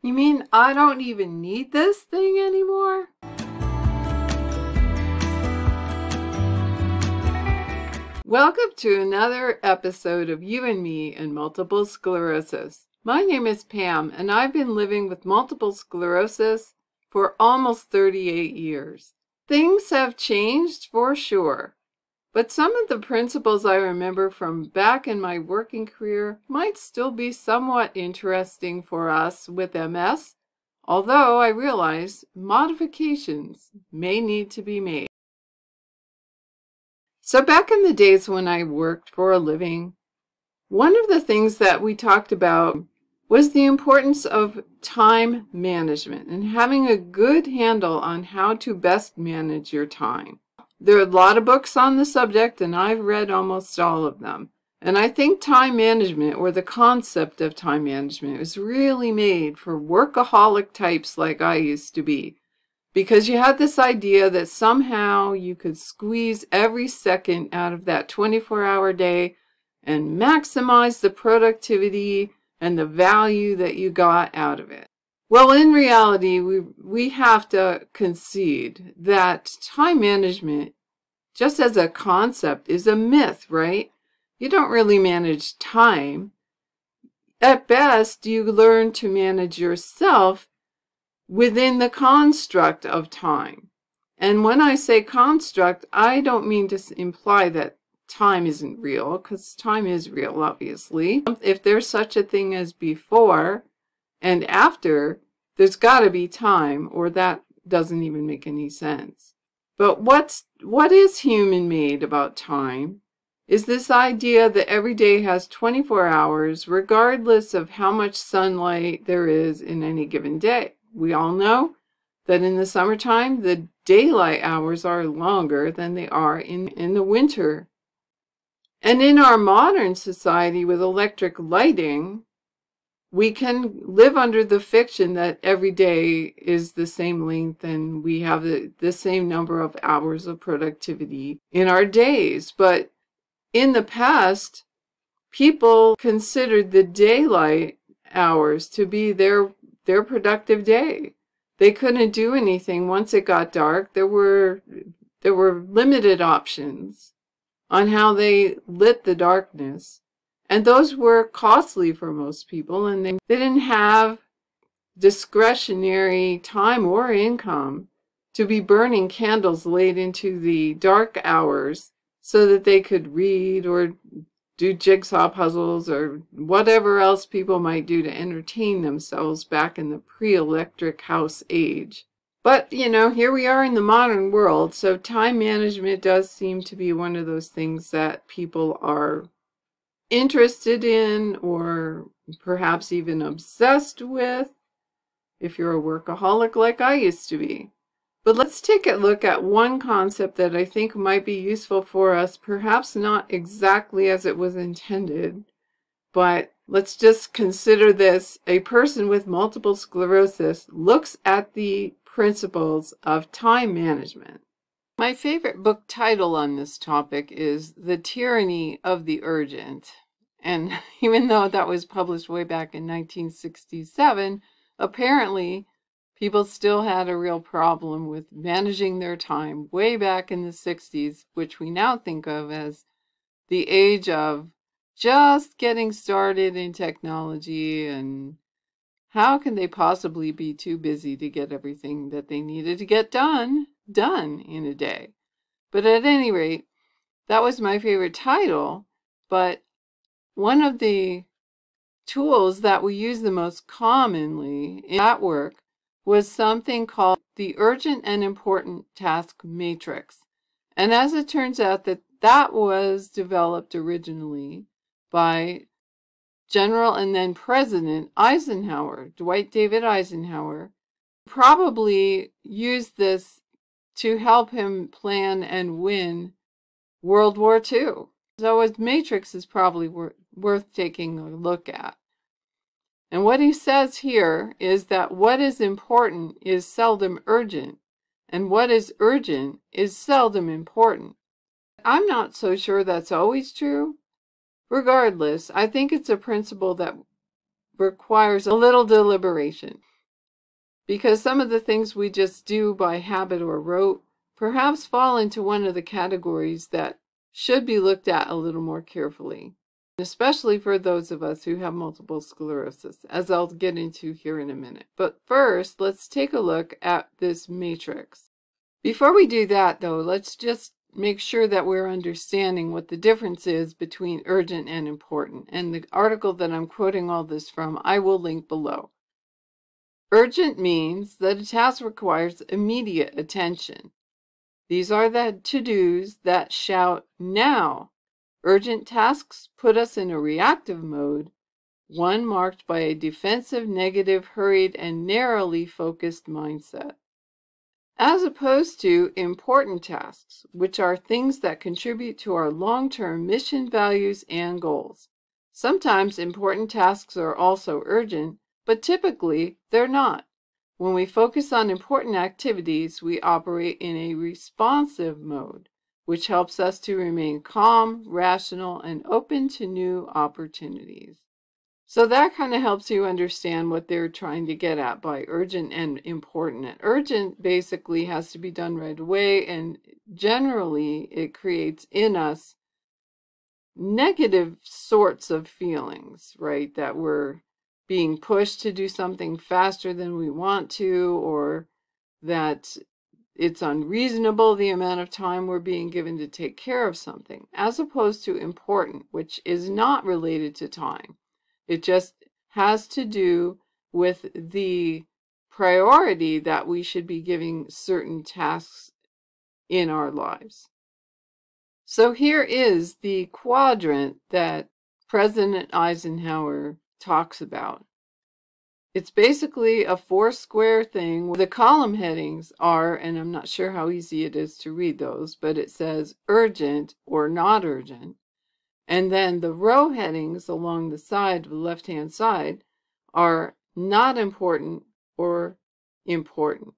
You mean I don't even need this thing anymore? Welcome to another episode of You and Me and Multiple Sclerosis. My name is Pam, and I've been living with multiple sclerosis for almost 38 years. Things have changed for sure, but some of the principles I remember from back in my working career might still be somewhat interesting for us with MS, although I realize modifications may need to be made. So back in the days when I worked for a living, one of the things that we talked about was the importance of time management and having a good handle on how to best manage your time. There are a lot of books on the subject, and I've read almost all of them. And I think time management, or the concept of time management, is really made for workaholic types like I used to be. Because you had this idea that somehow you could squeeze every second out of that 24-hour day and maximize the productivity and the value that you got out of it. Well, in reality, we have to concede that time management, just as a concept, is a myth, right? You don't really manage time. At best, you learn to manage yourself within the construct of time. And when I say construct, I don't mean to imply that time isn't real, because time is real, obviously. If there's such a thing as before and after, there's got to be time, or that doesn't even make any sense. But what is human-made about time is this idea that every day has 24 hours, regardless of how much sunlight there is in any given day. We all know that in the summertime, the daylight hours are longer than they are in the winter. And in our modern society with electric lighting, we can live under the fiction that every day is the same length and we have the same number of hours of productivity in our days. But in the past, people considered the daylight hours to be their productive day. They couldn't do anything once it got dark. There were limited options on how they lit the darkness. And those were costly for most people, and they didn't have discretionary time or income to be burning candles late into the dark hours so that they could read or do jigsaw puzzles or whatever else people might do to entertain themselves back in the pre-electric house age. But, you know, here we are in the modern world, so time management does seem to be one of those things that people are interested in, or perhaps even obsessed with, if you're a workaholic like I used to be. But let's take a look at one concept that I think might be useful for us, perhaps not exactly as it was intended, but let's just consider this. A person with multiple sclerosis looks at the principles of time management. My favorite book title on this topic is The Tyranny of the Urgent. And even though that was published way back in 1967, apparently people still had a real problem with managing their time way back in the 60s, which we now think of as the age of just getting started in technology, and how can they possibly be too busy to get everything that they needed to get done in a day. But at any rate, that was my favorite title. But one of the tools that we use the most commonly at work was something called the Urgent and Important Task Matrix. And as it turns out, that was developed originally by General and then President Eisenhower, Dwight David Eisenhower, probably used this to help him plan and win World War II. So his matrix is probably worth taking a look at. And what he says here is that what is important is seldom urgent, and what is urgent is seldom important. I'm not so sure that's always true. Regardless, I think it's a principle that requires a little deliberation, because some of the things we just do by habit or rote perhaps fall into one of the categories that should be looked at a little more carefully, especially for those of us who have multiple sclerosis, as I'll get into here in a minute. But first, let's take a look at this matrix. Before we do that, though, let's just make sure that we're understanding what the difference is between urgent and important. And the article that I'm quoting all this from, I will link below. Urgent means that a task requires immediate attention. These are the to-dos that shout now. Urgent tasks put us in a reactive mode, one marked by a defensive, negative, hurried, and narrowly focused mindset. As opposed to important tasks, which are things that contribute to our long-term mission, values, and goals. Sometimes important tasks are also urgent, but typically they're not. When we focus on important activities, we operate in a responsive mode, which helps us to remain calm, rational, and open to new opportunities. So that kind of helps you understand what they're trying to get at by urgent and important. And urgent basically has to be done right away, and generally it creates in us negative sorts of feelings, right? That we're being pushed to do something faster than we want to, or that it's unreasonable the amount of time we're being given to take care of something, as opposed to important, which is not related to time. It just has to do with the priority that we should be giving certain tasks in our lives. So here is the quadrant that President Eisenhower talks about. It's basically a four-square thing where the column headings are, and I'm not sure how easy it is to read those, but it says urgent or not urgent. And then the row headings along the side, the left-hand side, are not important or important.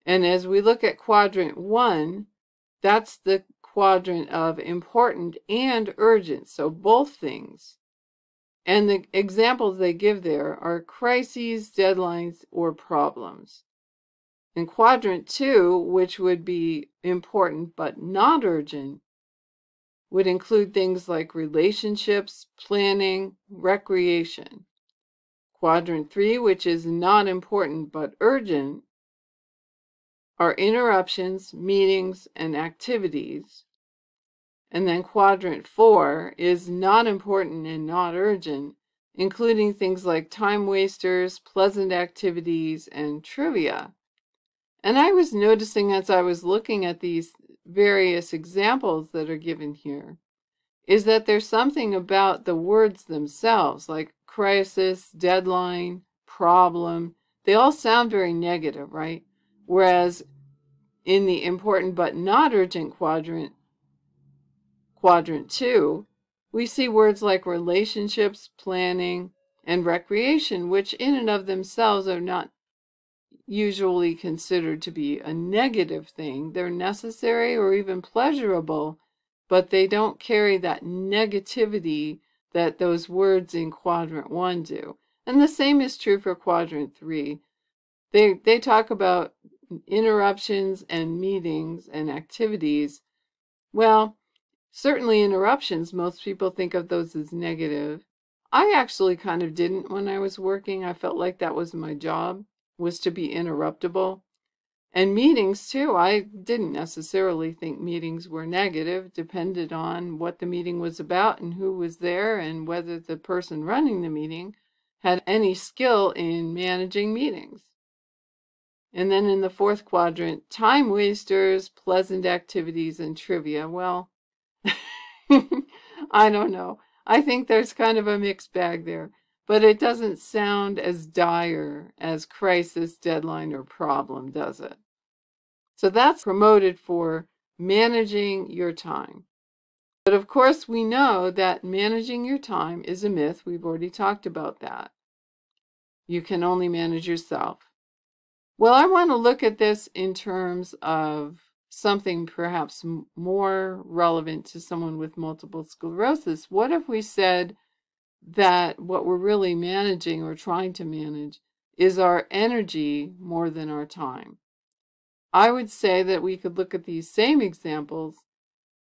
And as we look at quadrant 1, that's the quadrant of important and urgent, so both things. And the examples they give there are crises, deadlines, or problems. In quadrant 2, which would be important but not urgent, would include things like relationships, planning, recreation. Quadrant 3, which is not important but urgent, are interruptions, meetings, and activities. And then quadrant 4 is not important and not urgent, including things like time wasters, pleasant activities, and trivia. And I was noticing as I was looking at these various examples that are given here, is that there's something about the words themselves, like crisis, deadline, problem. They all sound very negative, right? Whereas in the important but not urgent quadrant 2, we see words like relationships, planning, and recreation, which in and of themselves are not usually considered to be a negative thing. They're necessary or even pleasurable, but they don't carry that negativity that those words in quadrant 1 do. And the same is true for quadrant 3. They talk about interruptions and meetings and activities. Well, certainly interruptions, most people think of those as negative. I actually kind of didn't when I was working. I felt like that was my job, was to be interruptible. And meetings too, I didn't necessarily think meetings were negative. It depended on what the meeting was about and who was there and whether the person running the meeting had any skill in managing meetings. And then in the fourth quadrant, time wasters, pleasant activities, and trivia. Well, I don't know. I think there's kind of a mixed bag there, but it doesn't sound as dire as crisis, deadline, or problem, does it? So that's promoted for managing your time. But of course, we know that managing your time is a myth. We've already talked about that. You can only manage yourself. Well, I want to look at this in terms of something perhaps more relevant to someone with multiple sclerosis. What if we said that what we're really managing or trying to manage is our energy more than our time. I would say that we could look at these same examples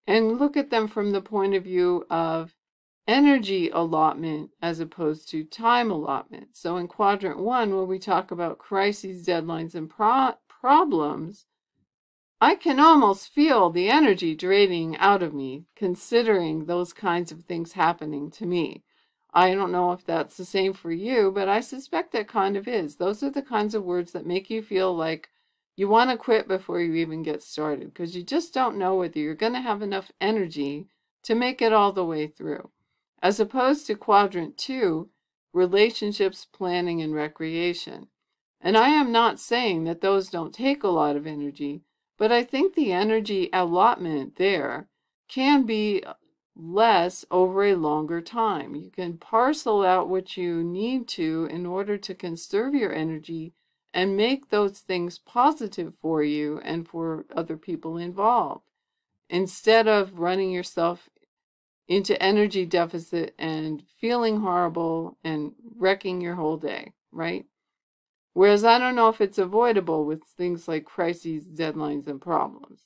and look at them from the point of view of energy allotment as opposed to time allotment. So in quadrant 1, where we talk about crises, deadlines, and problems, I can almost feel the energy draining out of me considering those kinds of things happening to me. I don't know if that's the same for you, but I suspect it kind of is. Those are the kinds of words that make you feel like you want to quit before you even get started, because you just don't know whether you're going to have enough energy to make it all the way through. As opposed to quadrant 2, relationships, planning, and recreation. And I am not saying that those don't take a lot of energy, but I think the energy allotment there can be less over a longer time. You can parcel out what you need to in order to conserve your energy and make those things positive for you and for other people involved, instead of running yourself into energy deficit and feeling horrible and wrecking your whole day, right? Whereas I don't know if it's avoidable with things like crises, deadlines, and problems.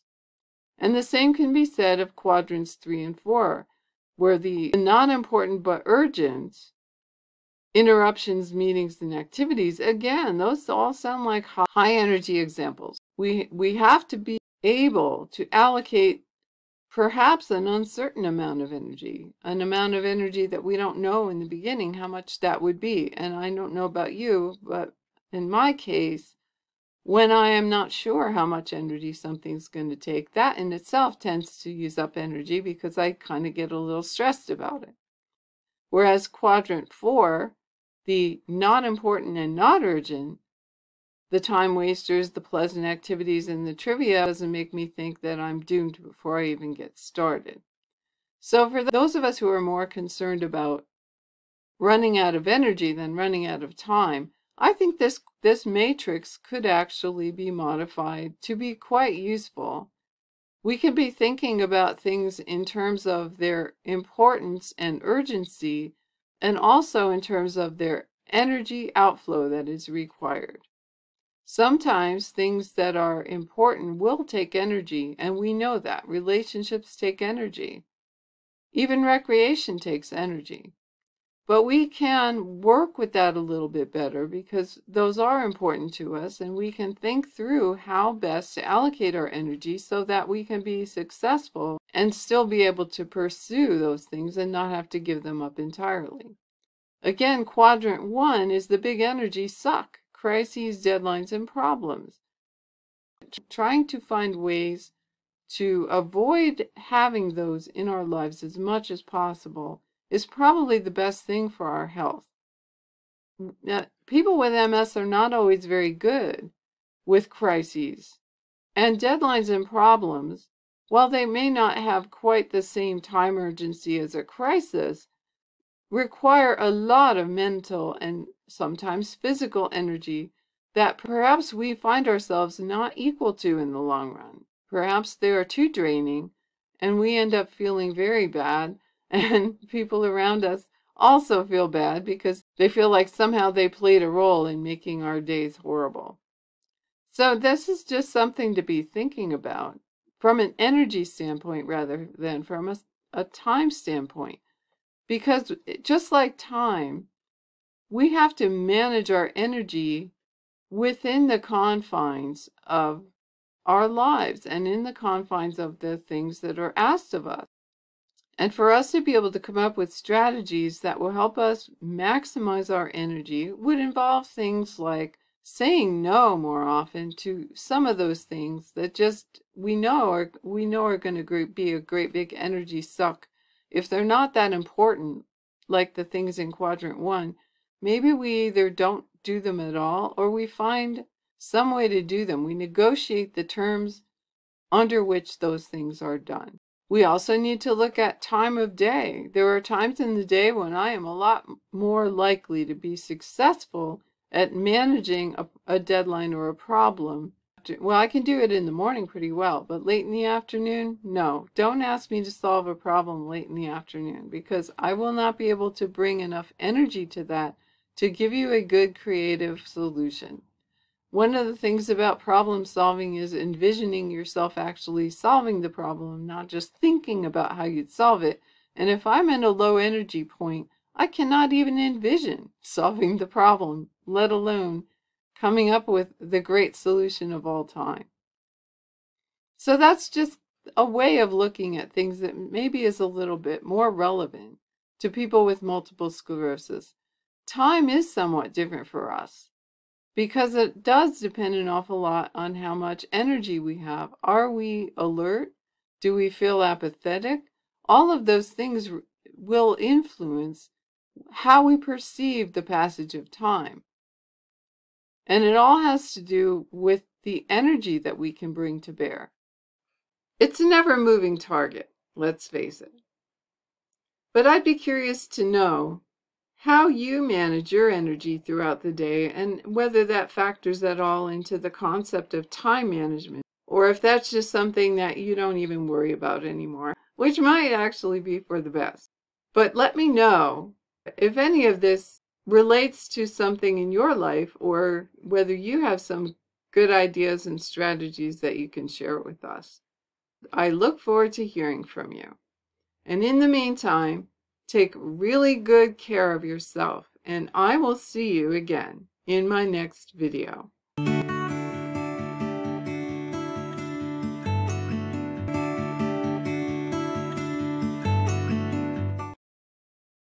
And the same can be said of quadrants 3 and 4, where the not important but urgent interruptions, meetings, and activities, again, those all sound like high energy examples. We have to be able to allocate perhaps an uncertain amount of energy, an amount of energy that we don't know in the beginning how much that would be. And I don't know about you, but in my case, when I am not sure how much energy something's going to take, that in itself tends to use up energy because I kind of get a little stressed about it. Whereas quadrant 4, the not important and not urgent, the time wasters, the pleasant activities, and the trivia doesn't make me think that I'm doomed before I even get started. So for those of us who are more concerned about running out of energy than running out of time, I think this matrix could actually be modified to be quite useful. We could be thinking about things in terms of their importance and urgency, and also in terms of their energy outflow that is required. Sometimes things that are important will take energy, and we know that. Relationships take energy. Even recreation takes energy. But we can work with that a little bit better because those are important to us, and we can think through how best to allocate our energy so that we can be successful and still be able to pursue those things and not have to give them up entirely. Again, quadrant 1 is the big energy suck, crises, deadlines, and problems. Trying to find ways to avoid having those in our lives as much as possible is probably the best thing for our health. Now, people with MS are not always very good with crises, and deadlines and problems, while they may not have quite the same time urgency as a crisis, require a lot of mental and sometimes physical energy that perhaps we find ourselves not equal to in the long run. Perhaps they are too draining, and we end up feeling very bad, and people around us also feel bad because they feel like somehow they played a role in making our days horrible. So this is just something to be thinking about from an energy standpoint rather than from a time standpoint. Because just like time, we have to manage our energy within the confines of our lives and in the confines of the things that are asked of us. And for us to be able to come up with strategies that will help us maximize our energy would involve things like saying no more often to some of those things that just we know are going to be a great big energy suck. If they're not that important, like the things in quadrant 1, maybe we either don't do them at all or we find some way to do them. We negotiate the terms under which those things are done. We also need to look at time of day. There are times in the day when I am a lot more likely to be successful at managing a deadline or a problem Well, I can do it in the morning pretty well, but late in the afternoon, no. Don't ask me to solve a problem late in the afternoon, because I will not be able to bring enough energy to that to give you a good creative solution. One of the things about problem solving is envisioning yourself actually solving the problem, not just thinking about how you'd solve it. And if I'm in a low energy point, I cannot even envision solving the problem, let alone coming up with the great solution of all time. So that's just a way of looking at things that maybe is a little bit more relevant to people with multiple sclerosis. Time is somewhat different for us, because it does depend an awful lot on how much energy we have. Are we alert? Do we feel apathetic? All of those things will influence how we perceive the passage of time. And it all has to do with the energy that we can bring to bear. It's a never-moving target, let's face it. But I'd be curious to know how you manage your energy throughout the day, and whether that factors at all into the concept of time management, or if that's just something that you don't even worry about anymore, which might actually be for the best. But let me know if any of this relates to something in your life, or whether you have some good ideas and strategies that you can share with us. I look forward to hearing from you. And in the meantime, take really good care of yourself, and I will see you again in my next video.